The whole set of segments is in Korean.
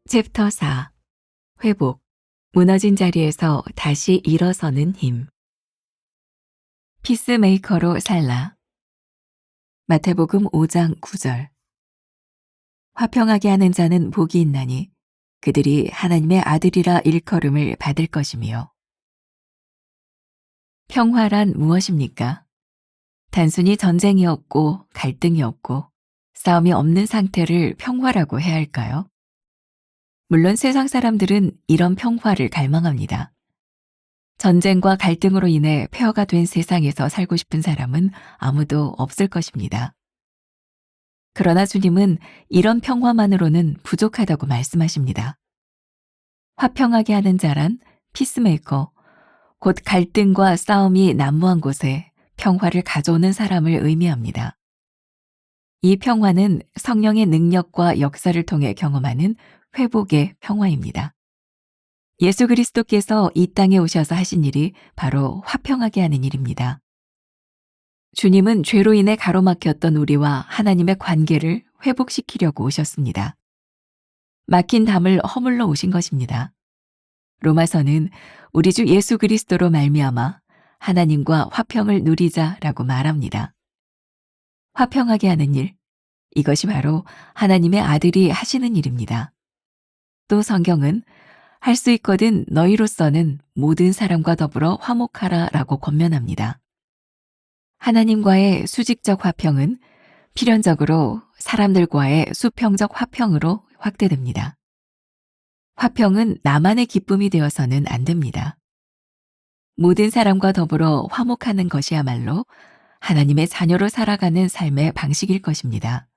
챕터 4. 회복. 무너진 자리에서 다시 일어서는 힘. 피스메이커로 살라. 마태복음 5장 9절. 화평하게 하는 자는 복이 있나니 그들이 하나님의 아들이라 일컬음을 받을 것이며. 평화란 무엇입니까? 단순히 전쟁이 없고 갈등이 없고 싸움이 없는 상태를 평화라고 해야 할까요? 물론 세상 사람들은 이런 평화를 갈망합니다. 전쟁과 갈등으로 인해 폐허가 된 세상에서 살고 싶은 사람은 아무도 없을 것입니다. 그러나 주님은 이런 평화만으로는 부족하다고 말씀하십니다. 화평하게 하는 자란 피스메이커, 곧 갈등과 싸움이 난무한 곳에 평화를 가져오는 사람을 의미합니다. 이 평화는 성령의 능력과 역사를 통해 경험하는 회복의 평화입니다. 예수 그리스도께서 이 땅에 오셔서 하신 일이 바로 화평하게 하는 일입니다. 주님은 죄로 인해 가로막혔던 우리와 하나님의 관계를 회복시키려고 오셨습니다. 막힌 담을 허물러 오신 것입니다. 로마서는 우리 주 예수 그리스도로 말미암아 하나님과 화평을 누리자라고 말합니다. 화평하게 하는 일, 이것이 바로 하나님의 아들이 하시는 일입니다. 또 성경은 할 수 있거든 너희로서는 모든 사람과 더불어 화목하라 라고 권면합니다. 하나님과의 수직적 화평은 필연적으로 사람들과의 수평적 화평으로 확대됩니다. 화평은 나만의 기쁨이 되어서는 안 됩니다. 모든 사람과 더불어 화목하는 것이야말로 하나님의 자녀로 살아가는 삶의 방식일 것입니다.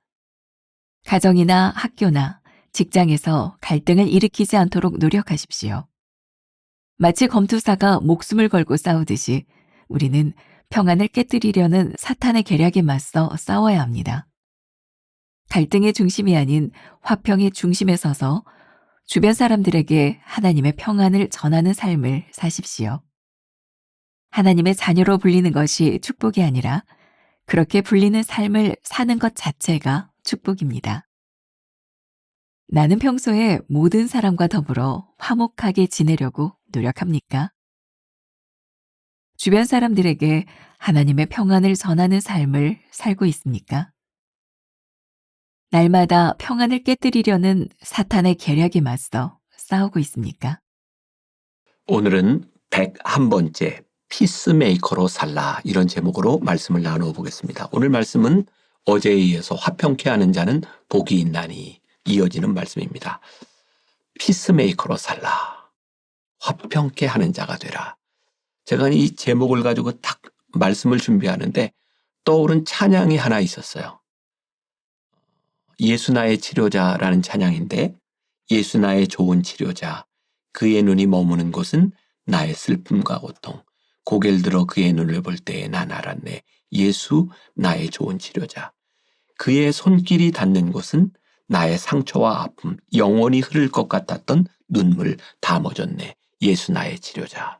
가정이나 학교나 직장에서 갈등을 일으키지 않도록 노력하십시오. 마치 검투사가 목숨을 걸고 싸우듯이 우리는 평안을 깨뜨리려는 사탄의 계략에 맞서 싸워야 합니다. 갈등의 중심이 아닌 화평의 중심에 서서 주변 사람들에게 하나님의 평안을 전하는 삶을 사십시오. 하나님의 자녀로 불리는 것이 축복이 아니라 그렇게 불리는 삶을 사는 것 자체가 축복입니다. 나는 평소에 모든 사람과 더불어 화목하게 지내려고 노력합니까? 주변 사람들에게 하나님의 평안을 전하는 삶을 살고 있습니까? 날마다 평안을 깨뜨리려는 사탄의 계략에 맞서 싸우고 있습니까? 오늘은 101번째 피스메이커로 살라 이런 제목으로 말씀을 나누어 보겠습니다. 오늘 말씀은 어제에 이어서 화평케 하는 자는 복이 있나니 이어지는 말씀입니다. 피스메이커로 살라. 화평케 하는 자가 되라. 제가 이 제목을 가지고 딱 말씀을 준비하는데 떠오른 찬양이 하나 있었어요. 예수 나의 치료자라는 찬양인데 예수 나의 좋은 치료자 그의 눈이 머무는 곳은 나의 슬픔과 고통 고개를 들어 그의 눈을 볼 때에 난 알았네. 예수 나의 좋은 치료자 그의 손길이 닿는 곳은 나의 상처와 아픔 영원히 흐를 것 같았던 눈물 다 멎었네. 예수 나의 치료자.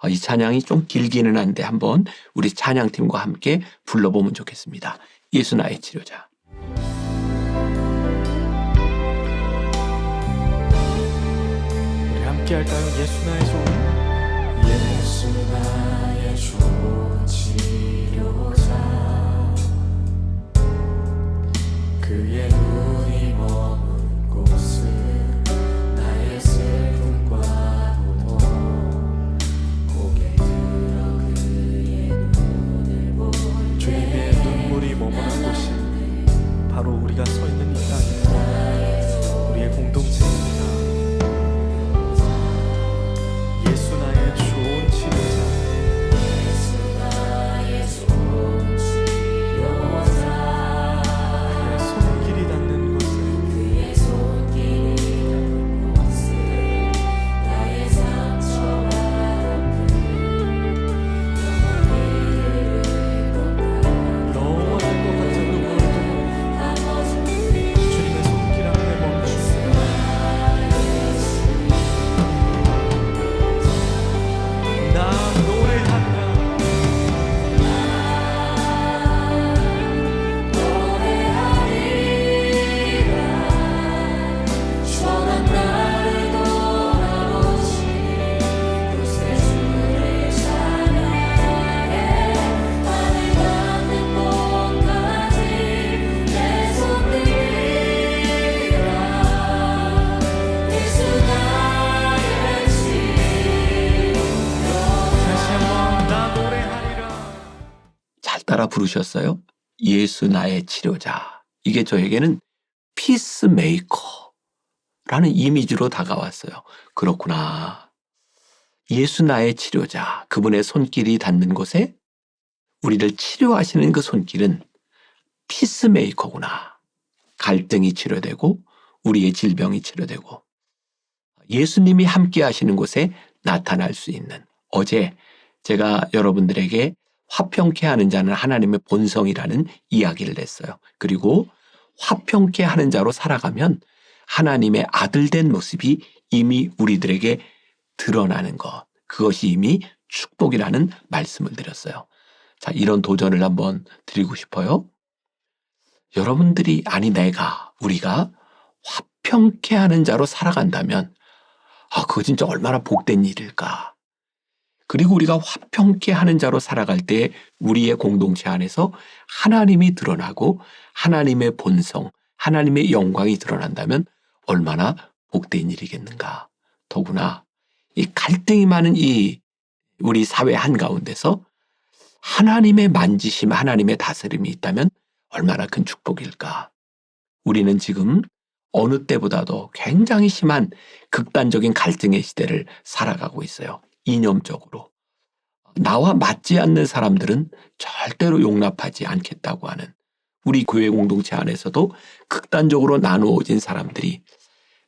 이 찬양이 좀 길기는 한데 한번 우리 찬양팀과 함께 불러보면 좋겠습니다. 예수 나의 치료자. 우리 함께 할까요? 예수 나의 좋은 예수 나의 좋은 치료자 그의 눈이 머문 곳은 나의 슬픔과 고통 고개 들어 그의 눈을 볼 주님의 눈물이 머무는 곳이 바로 우리가 서 있는 이 땅입니다. 우리의 공동체입니다. 예수 나의 좋은 치료자 예수 나의 좋은 치료자 그의 손길이 닿는 따라 부르셨어요? 예수 나의 치료자. 이게 저에게는 피스메이커라는 이미지로 다가왔어요. 그렇구나. 예수 나의 치료자. 그분의 손길이 닿는 곳에 우리를 치료하시는 그 손길은 피스메이커구나. 갈등이 치료되고 우리의 질병이 치료되고 예수님이 함께 하시는 곳에 나타날 수 있는. 어제 제가 여러분들에게 화평케 하는 자는 하나님의 본성이라는 이야기를 했어요. 그리고 화평케 하는 자로 살아가면 하나님의 아들된 모습이 이미 우리들에게 드러나는 것. 그것이 이미 축복이라는 말씀을 드렸어요. 자, 이런 도전을 한번 드리고 싶어요. 여러분들이 우리가 화평케 하는 자로 살아간다면 그거 진짜 얼마나 복된 일일까. 그리고 우리가 화평케 하는 자로 살아갈 때 우리의 공동체 안에서 하나님이 드러나고 하나님의 본성, 하나님의 영광이 드러난다면 얼마나 복된 일이겠는가. 더구나 이 갈등이 많은 이 우리 사회 한가운데서 하나님의 만지심, 하나님의 다스림이 있다면 얼마나 큰 축복일까. 우리는 지금 어느 때보다도 굉장히 심한 극단적인 갈등의 시대를 살아가고 있어요. 이념적으로. 나와 맞지 않는 사람들은 절대로 용납하지 않겠다고 하는 우리 교회 공동체 안에서도 극단적으로 나누어진 사람들이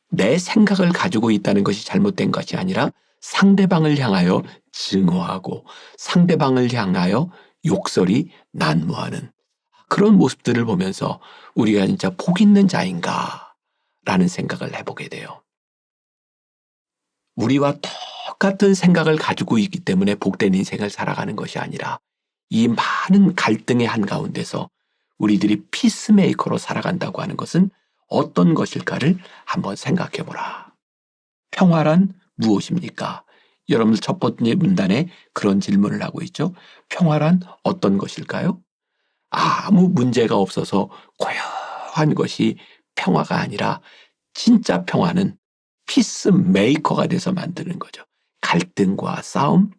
내 생각을 가지고 있다는 것이 잘못된 것이 아니라 상대방을 향하여 증오하고 상대방을 향하여 욕설이 난무하는 그런 모습들을 보면서 우리가 진짜 복 있는 자인가 라는 생각을 해보게 돼요. 우리와 똑같은 생각을 가지고 있기 때문에 복된 인생을 살아가는 것이 아니라 이 많은 갈등의 한가운데서 우리들이 피스메이커로 살아간다고 하는 것은 어떤 것일까를 한번 생각해 보라. 평화란 무엇입니까? 여러분들 첫 번째 문단에 그런 질문을 하고 있죠. 평화란 어떤 것일까요? 아무 문제가 없어서 고요한 것이 평화가 아니라 진짜 평화는 피스메이커가 돼서 만드는 거죠. 갈등과 싸움,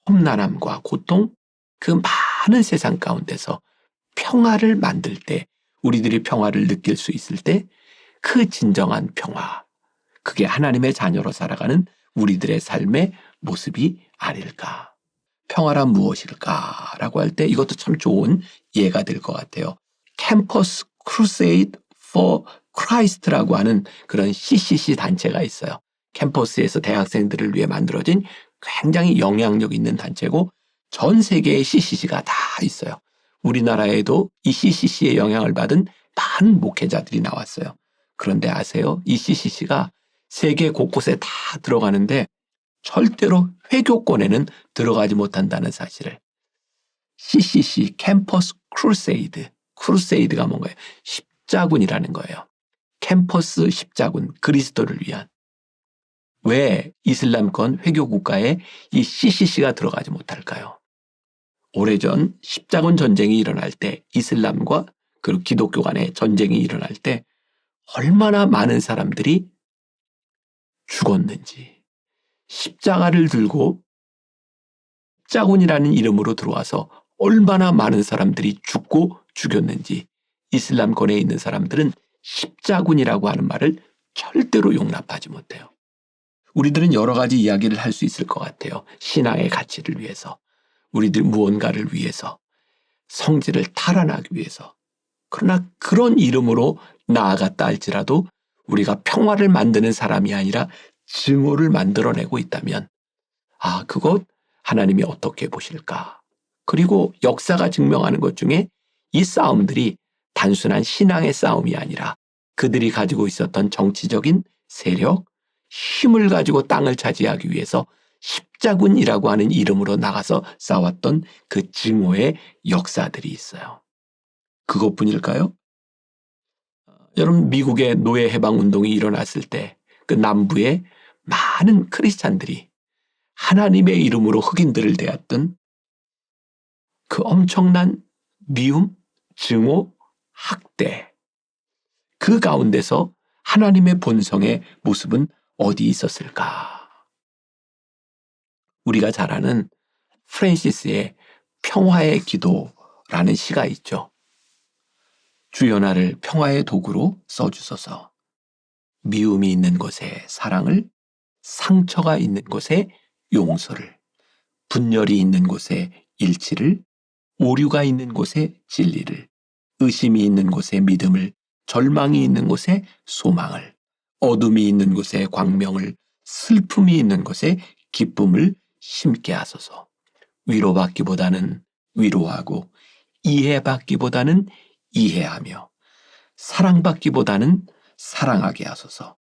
험난함과 고통, 그 많은 세상 가운데서 평화를 만들 때 우리들이 평화를 느낄 수 있을 때 그 진정한 평화, 그게 하나님의 자녀로 살아가는 우리들의 삶의 모습이 아닐까. 평화란 무엇일까라고 할 때 이것도 참 좋은 예가 될 것 같아요. 캠퍼스 크루세이드 for Christ라고 하는 그런 CCC 단체가 있어요. 캠퍼스에서 대학생들을 위해 만들어진 굉장히 영향력 있는 단체고 전 세계의 CCC가 다 있어요. 우리나라에도 이 CCC의 영향을 받은 많은 목회자들이 나왔어요. 그런데 아세요? 이 CCC가 세계 곳곳에 다 들어가는데 절대로 회교권에는 들어가지 못한다는 사실을. CCC, 캠퍼스 크루세이드. 크루세이드가 뭔가요? 십자군이라는 거예요. 캠퍼스 십자군, 그리스도를 위한. 왜 이슬람권 회교 국가에 이 CCC가 들어가지 못할까요? 오래전 십자군 전쟁이 일어날 때 이슬람과 그리고 기독교 간의 전쟁이 일어날 때 얼마나 많은 사람들이 죽었는지, 십자가를 들고 십자군이라는 이름으로 들어와서 얼마나 많은 사람들이 죽고 죽였는지 이슬람권에 있는 사람들은 십자군이라고 하는 말을 절대로 용납하지 못해요. 우리들은 여러 가지 이야기를 할 수 있을 것 같아요. 신앙의 가치를 위해서, 우리들 무언가를 위해서, 성질을 탈환하기 위해서. 그러나 그런 이름으로 나아갔다 할지라도 우리가 평화를 만드는 사람이 아니라 증오를 만들어내고 있다면 그것 하나님이 어떻게 보실까? 그리고 역사가 증명하는 것 중에 이 싸움들이 단순한 신앙의 싸움이 아니라 그들이 가지고 있었던 정치적인 세력, 힘을 가지고 땅을 차지하기 위해서 십자군이라고 하는 이름으로 나가서 싸웠던 그 증오의 역사들이 있어요. 그것뿐일까요? 여러분, 미국의 노예 해방 운동이 일어났을 때 그 남부에 많은 크리스찬들이 하나님의 이름으로 흑인들을 대했던 그 엄청난 미움, 증오, 학대, 그 가운데서 하나님의 본성의 모습은 어디 있었을까? 우리가 잘 아는 프랜시스의 평화의 기도라고 라는 시가 있죠. 주여 나를 평화의 도구로 써주소서. 미움이 있는 곳에 사랑을, 상처가 있는 곳에 용서를, 분열이 있는 곳에 일치를, 오류가 있는 곳에 진리를, 의심이 있는 곳에 믿음을, 절망이 있는 곳에 소망을, 어둠이 있는 곳에 광명을, 슬픔이 있는 곳에 기쁨을 심게 하소서. 위로받기보다는 위로하고, 이해받기보다는 이해하며, 사랑받기보다는 사랑하게 하소서.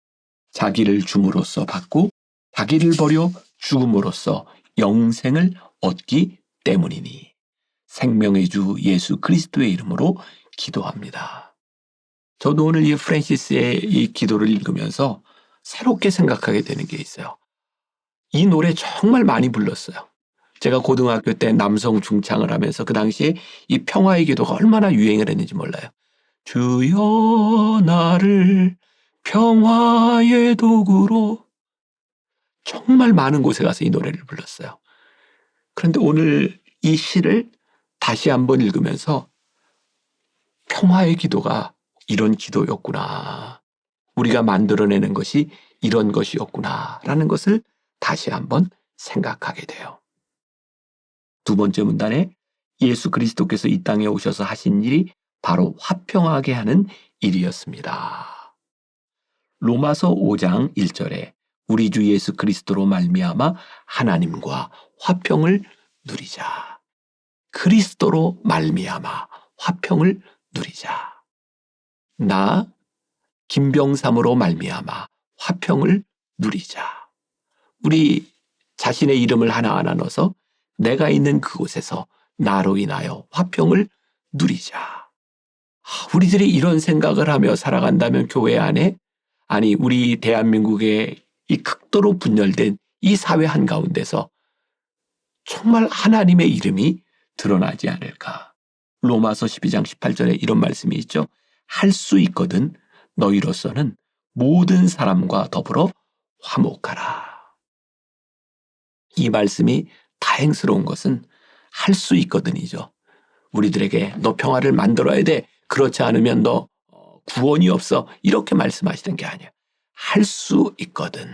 자기를 줌으로써 받고 자기를 버려 죽음으로써 영생을 얻기 때문이니 생명의 주 예수 그리스도의 이름으로 기도합니다. 저도 오늘 이 프랜시스의 이 기도를 읽으면서 새롭게 생각하게 되는 게 있어요. 이 노래 정말 많이 불렀어요. 제가 고등학교 때 남성 중창을 하면서 그 당시에 이 평화의 기도가 얼마나 유행을 했는지 몰라요. 주여 나를 평화의 도구로, 정말 많은 곳에 가서 이 노래를 불렀어요. 그런데 오늘 이 시를 다시 한번 읽으면서 평화의 기도가 이런 기도였구나. 우리가 만들어내는 것이 이런 것이었구나. 라는 것을 다시 한번 생각하게 돼요. 두 번째 문단에 예수 그리스도께서 이 땅에 오셔서 하신 일이 바로 화평하게 하는 일이었습니다. 로마서 5장 1절에 우리 주 예수 그리스도로 말미암아 하나님과 화평을 누리자. 그리스도로 말미암아 화평을 누리자. 나 김병삼으로 말미암아 화평을 누리자. 우리 자신의 이름을 하나하나 넣어서 내가 있는 그곳에서 나로 인하여 화평을 누리자. 우리들이 이런 생각을 하며 살아간다면 교회 안에, 아니 우리 대한민국의 이 극도로 분열된 이 사회 한가운데서 정말 하나님의 이름이 드러나지 않을까. 로마서 12장 18절에 이런 말씀이 있죠. 할 수 있거든 너희로서는 모든 사람과 더불어 화목하라. 이 말씀이 다행스러운 것은 할 수 있거든이죠. 우리들에게 너 평화를 만들어야 돼. 그렇지 않으면 너 구원이 없어. 이렇게 말씀하시는 게 아니에요. 할 수 있거든.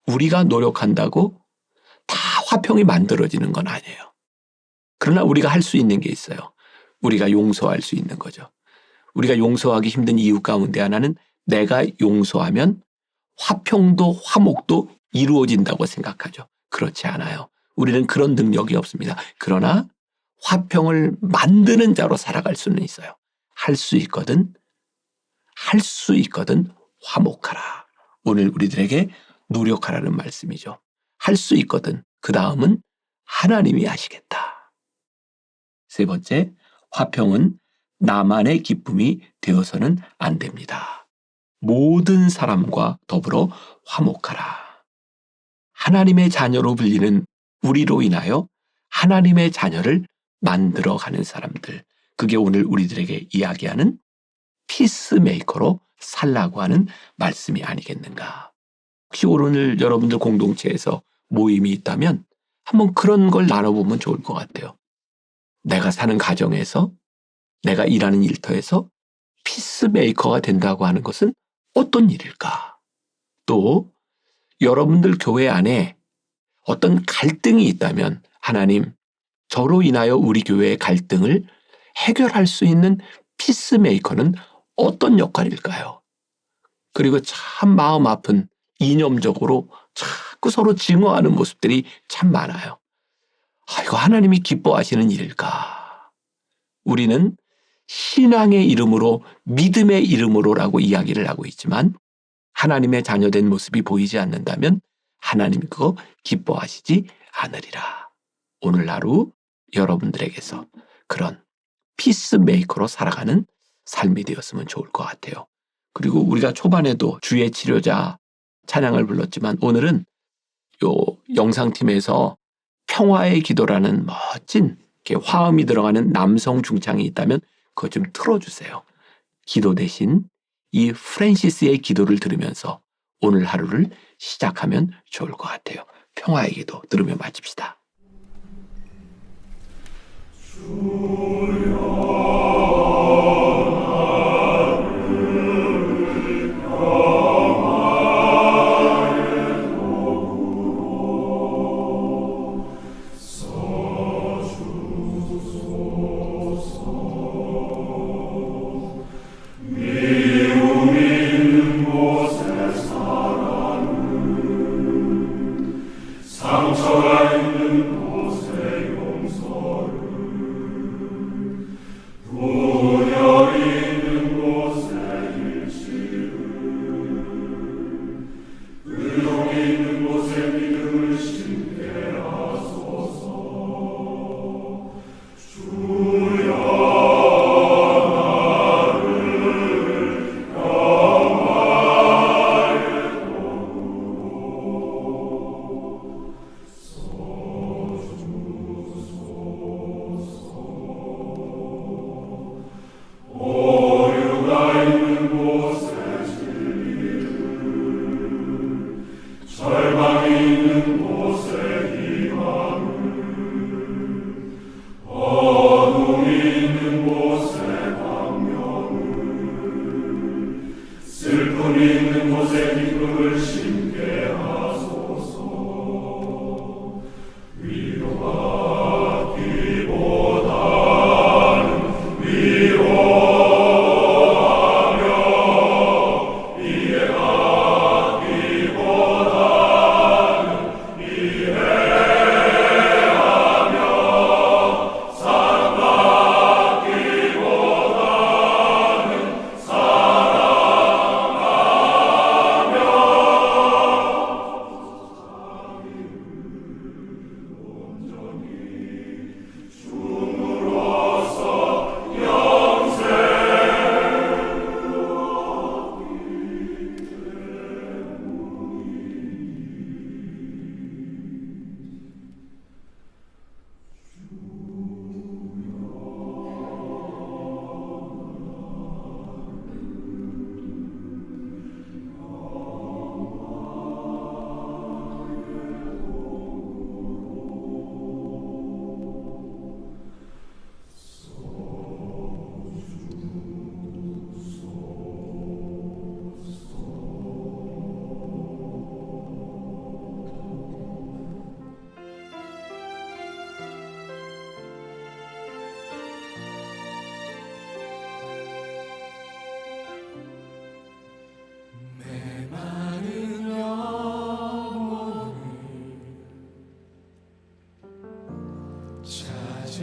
우리가 노력한다고 다 화평이 만들어지는 건 아니에요. 그러나 우리가 할 수 있는 게 있어요. 우리가 용서할 수 있는 거죠. 우리가 용서하기 힘든 이유 가운데 하나는 내가 용서하면 화평도 화목도 이루어진다고 생각하죠. 그렇지 않아요. 우리는 그런 능력이 없습니다. 그러나 화평을 만드는 자로 살아갈 수는 있어요. 할 수 있거든, 할 수 있거든 화목하라. 오늘 우리들에게 노력하라는 말씀이죠. 할 수 있거든. 그 다음은 하나님이 하시겠다. 세 번째, 화평은 나만의 기쁨이 되어서는 안 됩니다. 모든 사람과 더불어 화목하라. 하나님의 자녀로 불리는 우리로 인하여 하나님의 자녀를 만들어가는 사람들, 그게 오늘 우리들에게 이야기하는 피스메이커로 살라고 하는 말씀이 아니겠는가. 혹시 오늘 여러분들 공동체에서 모임이 있다면 한번 그런 걸 나눠보면 좋을 것 같아요. 내가 사는 가정에서, 내가 일하는 일터에서 피스메이커가 된다고 하는 것은 어떤 일일까? 또 여러분들 교회 안에 어떤 갈등이 있다면 하나님, 저로 인하여 우리 교회의 갈등을 해결할 수 있는 피스메이커는 어떤 역할일까요? 그리고 참 마음 아픈 이념적으로 자꾸 서로 증오하는 모습들이 참 많아요. 이거 하나님이 기뻐하시는 일일까? 우리는 신앙의 이름으로, 믿음의 이름으로라고 이야기를 하고 있지만 하나님의 자녀된 모습이 보이지 않는다면 하나님 그거 기뻐하시지 않으리라. 오늘 하루 여러분들에게서 그런 피스메이커로 살아가는 삶이 되었으면 좋을 것 같아요. 그리고 우리가 초반에도 주의 치료자 찬양을 불렀지만 오늘은 요 영상팀에서 평화의 기도라는 멋진 화음이 들어가는 남성 중창이 있다면 그거 좀 틀어주세요. 기도 대신 이 프랜시스의 기도를 들으면서 오늘 하루를 시작하면 좋을 것 같아요. 평화의 기도 들으며 마칩시다. 상처가 있는 곳에 용서를, 분열이 있는 곳에 일치를, 의욕이 있는 곳에 믿음을 심게 하소서. 주여 오류가 있는 곳에 진리를, 절망이 있는 곳에 희망을, 어둠이 있는 곳에 광명을, 슬픔이 있는 곳에 기쁨을 심게 하소서. 위로받기보다는 위로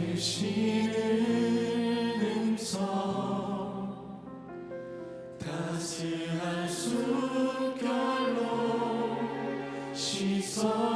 찾으시는 음성, 따스한 숨결로 시선